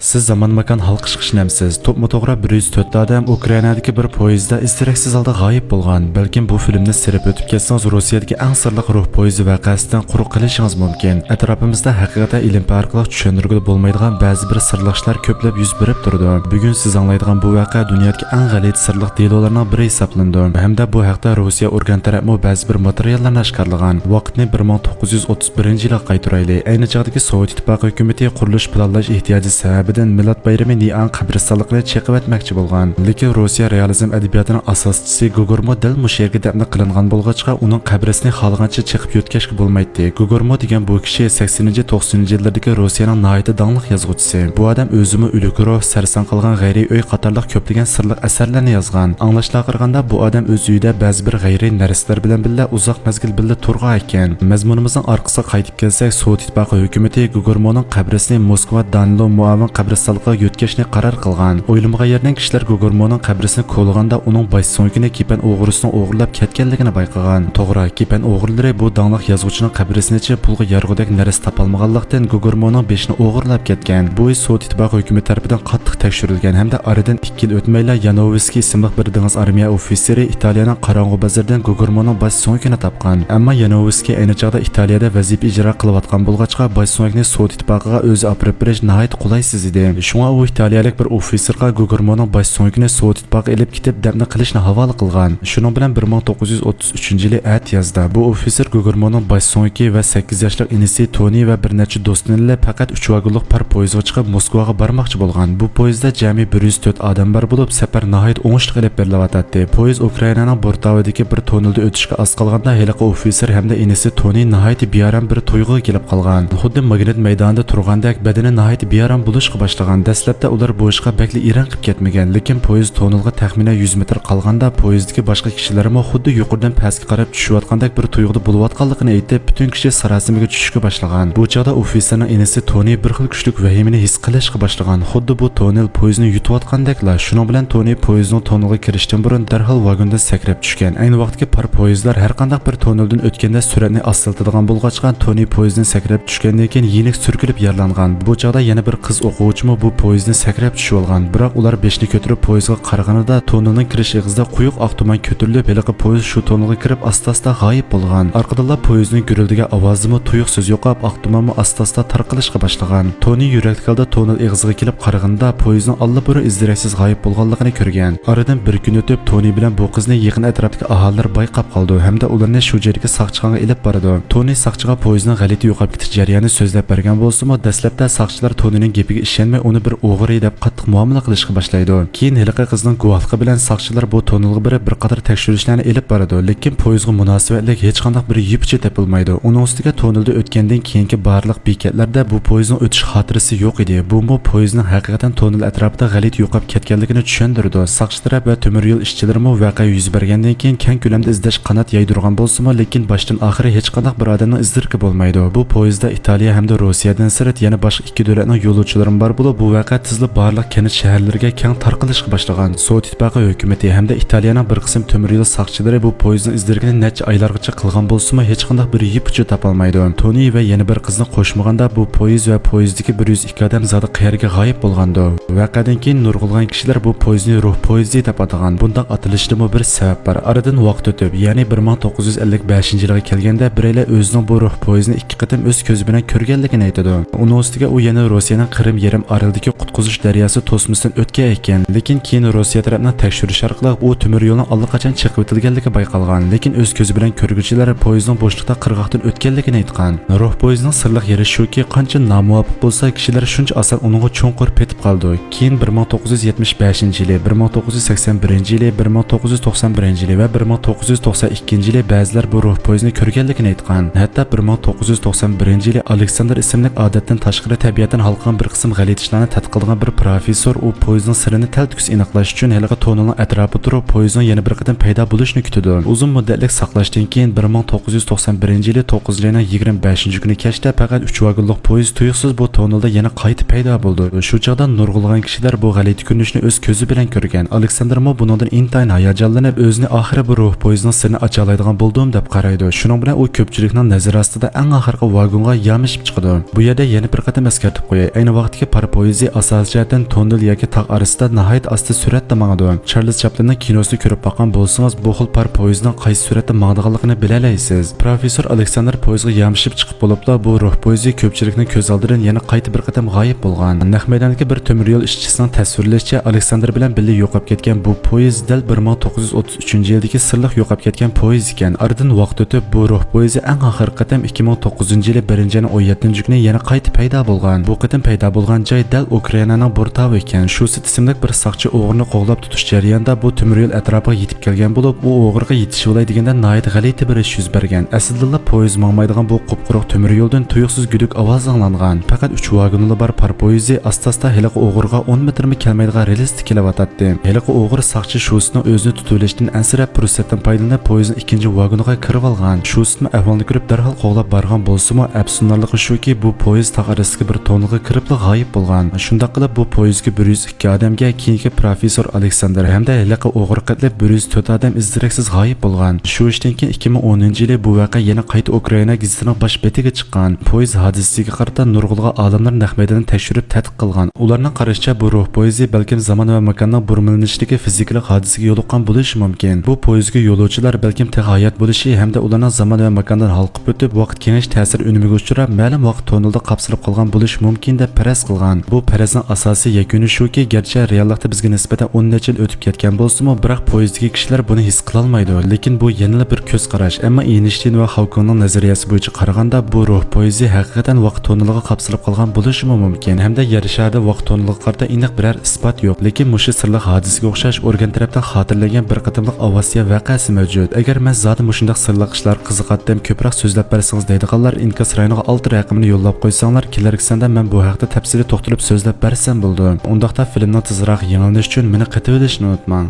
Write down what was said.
Siz zaman makan halkış qishnamsiz. To'g'ri 104 odam Ukrainadagi bir poyezdda istiraksiz holda g'oyib bo'lgan. Balkim bu filmni sirib o'tib ketsangiz Rossiyadagi eng sirli ruh poyezdi voqeasidan quruq qilishingiz mumkin. Atrofimizda haqiqatan ilm orqali tushuntirgili bo'lmaydigan ba'zi bir sirli ishlar ko'plab yuz berib turdi. Bugun siz anglaydigan bu voqea dunyodagi eng g'alit sirli delolarning biri hisoblandi. Hamda bu haqda Rossiya organ tarafi ba'zi bir materiallarni oshkorlagan. Vaqtni 1931-yilga qaytaraylik. Ayni chog'dagi Sovet ittifoqi hukumati qurilish planlash ehtiyoji sababidan Millat bayrami Nian qabristonligini chaqib o'tmoqchi bo'lgan. Lekin Rossiya realizm adabiyotining asoschisi Gogormo dal musherga dafn qilingan bo'lg'achqa uning qabrisini xohlagancha chiqib yo'tkashga bo'lmaydi. Gogormo degan bu kishi 80-90-yillardagi Rossiyaning nihoyatda danglik yozuvchisi. Bu odam o'zimi o'lik ruh, sarson qilgan g'ayriy uy qatorliq ko'plagan sirli asarlarni yozgan. Anglashlarga qaraganda bu odam o'z uyida ba'zi bir g'ayriy narsalar bilan birga uzoq mezgil birga turgan ekan. Mazmunimizning orqasiga qaytib kelsak, Sovet ittifoqi hukumati Gogormoning qabrisini Moskva Danilo muavin qabristonligiga yo'tkashni qaror qilgan. O'ylamag'an yerdan kishilar Gogormoning qabrisini ko'lganda uning bosh so'ngini kepan o'g'risining o'g'irlab ketganligini bayqagan. To'g'ri, kepan o'g'rilari bu danglik yozuvchining qabrisini pulga yarg'udek narsa topolmaganlikdan Gogormoning beshini o'g'irlab ketgan. Bu ish Sovet ittifoqi hukumati tomonidan qattiq tekshirilgan hamda oradan 2 yil o'tmayla Yanovskiy ismli bir dengiz armiya ofitseri Italiyaning qorong'u bozoridan Gogormoning bosh so'ngini topgan. Ammo Yanovskiy ayni chog'da Italiyada vazifa ijro qilayotgan bo'lg'achqa bosh so'ngni Sovet ittifoqiga o'zi olib berish nihoyat qulaysiz edi. Shunga u italiyalik bir ofitserga Gogormoning bosh so'ngini Sovet ittifoqi elib ketib dafn qilishni havola qilgan. Shuning bilan 1933-yili at yozda bu ofitser Gogormoning bosh so'ngi va 8 yoshli inisi Toni va bir necha do'stini bilan faqat 3 vagonlik par poyezdga chiqib Moskvaga bormoqchi bo'lgan. Bu poyezdda jami 104 odam bor bo'lib, safar nihoyat o'ngishli qilib berilyotdi. Poyezd Ukrainaning Bortavadagi bir tonelda o'tishga oz qolganda heliqi ofitser hamda inisi Toni nihoyat bearam bir to'yga kelib qolgan. Xuddi magnit maydonida turgandek badani nihoyat bearam bo'lishga boshlagan. Dastlabda ular bu ishga bakli iran qilib ketmagan, lekin poyezd tonelga taxminan 100 metr qolganda poyezdagi boshqa kishilarmi xuddi yuqoridan pastga qarab tushayotgandek bir to'yda bo'layotganligini aytib, butun kishi sarosimaga tushishga boshlagan. Bu chog'da ofitserning inisi Toni bir xil kuchli vahimani his qilishga boshlagan. Xuddi bu tonel poyezdni yutayotgandeklar. Shuning bilan Toni poyezdning tonelga kirishdan burun darhol vagondan sakrab tushgan. Ayni vaqtda par poyezdlar har qanday bir toneldan o'tganda suratni asfaltadigan bo'lg'achqa Toni poyezddan sakrab tushgandan keyin yenik surkilib yaralangan. Bu chog'da yana bir qiz o'quvchimi bu poyezdni sakrab tushib olgan. Biroq ular beshni ko'tarib poyezdga qaraganida tonelning kirish ig'izida quyuq oq tuman ko'tarilib, heliqi poyezd shu tonelga kirib asta-asta g'oyib bo'lgan. Orqadan poyezdning gurildigan ovozimi tuyuq so'z yo'qab, oq tumanmi asta-asta tarqalishga boshlagan. Toni yurakli holda tonel ig'ziga kelib qaraganda poyezdning allaburi izdiraksiz g'oyib bo'lganligini ko'rgan. Oradan bir kun o'tib Toni bilan bu qizni yaqin atrofdagi aholilar bayqab qoldi hamda ularni shu joyga soqchiga ilib bordi. Toni soqchiga poyezdning g'alati yo'qolib ketish jarayonini so'zlab bergan bo'lsa-mu, dastlabda soqchilar Tonining gapiga ishonmay uni bir o'g'ri deb qattiq muomala qilishga boshlaydi. Keyin heliqi qizning guvohligi bilan soqchilar bu tonelga borib bir qator tekshirishlarni ilib boradi, lekin poyezdga munosabatli hech qanday bir yipchi topilmaydi. Uning ustiga tonelda o'tgandan keyingi barliq bekatlarda bu poyezdning o'tish xotirasi yo'q edi. Bu poyezdning haqiqatan tonel atrofida g'alit yo'qolib ketganligini tushundirdi. Soqchi taraf va temir yo'l ishchilari voqea yuz bergandan keyin keng ko'lamda izlash qanot yaydirgan bo'lsa-mu, lekin boshdan oxiri hech qanday bir odamning izdirki bo'lmaydi. Bu poyezdda Italiya hamda Rossiyadan sirt yana boshqa ikki davlatning yo'lovchilari bor bo'lib, bu voqea tezlik barliq kenit shaharlarga keng tarqalishga boshlagan. Sovet ittifoqi hukumati hamda Italiyaning bir qism temir yo'l soqchilari bu poyezdning izdirkini necha oylargacha qilgan bo'lsa-mu, hech qanday bir yipchi topolmaydi. Toni va yana bir qizni qo'shmaganda bu poyezd va poyezdagi 102 odam zodi qayerga g'oyib bo'lgandi. Voqeadan keyin nurg'ulg'an kishilar bu poyezdni ruh poyezdi deb atagan. Bunday atilishida bir sabab bor. Aradan vaqt o'tib, ya'ni 1955-yilga kelganda biraylar o'zining bu ruh poyezdini 2 qatim o'z ko'zi bilan ko'rganligini aytadi. Uning ustiga u yana Rossiyaning Qrim yarim orolidagi qutqizish daryosi to'smasidan o'tgan ekan, lekin keyin Rossiya tomonidan tekshirish orqali u temir yo'lning allaqachon chiqib o'tilganligi bayqalgan, lekin o'z ko'zi bilan ko'rguvchilar poyezdning bo'shliqda qirg'oqdan o'tganligini aytgan. Ruh poyezdning sirliq yeri shuki, qancha nomuvofiq bo'lsa, kishilar shuncha oson uningga cho'nqur petib qoldi. Keyin 1975-yili, 1981-yili, 1991-yili va 1992-yili ba'zilar bu ruh poyezdni ko'rganligini aytgan. Hatto 1991-yili Aleksandr ismli odatdan tashqari tabiatan halqan bir qism g'alati ishlarni tadqiq qilgan bir professor u poyezdning sirini taltuks aniqlash uchun haliga tonelning atrofida turib poyezdning yana bir qatam paydo bo'lishini kutdi. Uzun muddatlik saqlashdan keyin 1991-yili 9 oyning 25-kuni kechda faqat 3 vagonlik poyezd tuyuqsiz bu tonelda yana qaytib paydo bo'ldi. Shu chog'da nurg'ulg'an kishilar bu g'alati ko'rinishni o'z ko'zi bilan ko'rgan. Aleksandr mo bundan intayin hayajonlanib o'zini oxiri bu ruh poyezdning sirini ocha oladigan bo'ldim deb qaraydi. Shuning bilan u ko'pchilikning nazari ostida eng oxirgi vagonga yamishib chiqdi. Bu yerda yana bir qatam eskartib qo'yay. Ayni vaqtdagi par poyezi asosiy jihatdan tonnel yoki tog' orasida nihoyat asta suratda mangadi. Charles Chaplinning kinosini ko'rib boqqan bo'lsangiz, bu xil par poyezning qaysi suratda mangdiganligini bilalaysiz. Professor Aleksander poyezga yamshib chiqib bo'libla, bu ruh poyezi ko'pchilikning ko'z oldidan yana qayta bir qatam g'oyib bo'lgan. Naq maydondagi bir temir yo'l ishchisining tasvirlashicha Aleksander bilan birga yo'qolib ketgan bu poyez dal 1933-yildagi sirliq yo'qolib ketgan poyez ekan. Aradan vaqt o'tib bu ruh poyezi eng oxirgi qatam 2009-yili 1-17 kuni yana qayta paydo bo'lgan. Bu qatam paydo bo'lgan joy dal Ukrainaning Bortov ekan. Shu ismli bir saqchi o'g'rini qo'g'lab tutish jarayonida bu temir yo'l atrofiga yetib kelgan bo'lib, u o'g'riga yetish bo'lay deganda nihoyat g'alati bir ish yuz bergan. Aslida poyez mangmaydigan bu qop-quruq temir yo'ldan tuyuqsiz guduq ovoz anglangan. Faqat 3 vagonli bar par poyezi asta-asta heliq o'g'riga 10 metrmi kelmaydigan realistik kelyapti. Heliq o'g'ri saqchi shusini o'zini tutulishdan ansirab fursatdan foydalanib poyezdning ikkinchi vagoniga kirib olgan. Shusni ahvolni ko'rib darhol qo'g'lab borgan bo'lsa-mu, afsunarligi shuki bu poyezd tog' orasiga bir tonilga kirib g'oyib bo'lgan. Shunday qilib bu poyezdga 102 odamga, keyingi professor Aleksander hamda heliq o'g'ri qatlab 104 odam izdiraksiz g'oyib bo'lgan. Shu ishdan keyin 2010-yili bu voqea yana qayta Ukraina gazetining bosh betiga chiqqan. Poyezd hodisasiga qarata nurg'ulg'an olimlar naq maydonda tekshirib tadqiq qilgan. Ularning qarashicha bu ruh poyezdi balkim zamon va makonning burmilishdagi fizikalik hodisaga yo'liqqan bo'lishi mumkin. Bu poyezdga yo'lovchilar balkim hayot bo'lishi hamda ularning zamon va makondan halqib o'tib vaqt kengayish ta'sir unumiga uchrab ma'lum vaqt tonilda qapsilib qolgan bo'lishi mumkin deb faraz qilgan. Bu farazning asosiy yakuni shuki, garchi reallikda bizga nisbatan 10 necha yil o'tib ketgan bo'lsa-mu, biroq poyezddagi kishilar buni his qila olmaydi. Lekin bu yana bir ko'z qarash. Ammo Einstein va Hawkingning nazariyasi bo'yicha qaraganda bu ruh poyezdi haqiqatan vaqt toniliga qapsilib qolgan bo'lishi mumkin. Hamda yer sharida vaqt toniliga qarata aniq biror isbot yo'q. Lekin mushu sirli hodisaga o'xshash organ tarafdan xotirlangan bir qatimliq avasiya vaqasi mavjud. Agar men zodi mushundaq sirli ishlar qiziqatdim ko'proq so'zlab bersangiz deydiganlar inkas rayoniga 6 raqamini yo'llab qo'ysanglar, kelarki sanda men bu haqda tafsili to'xtalib so'zlab bersam bo'ldi. Undaqda filmni tezroq yanglanish uchun meni qattiq unutmang.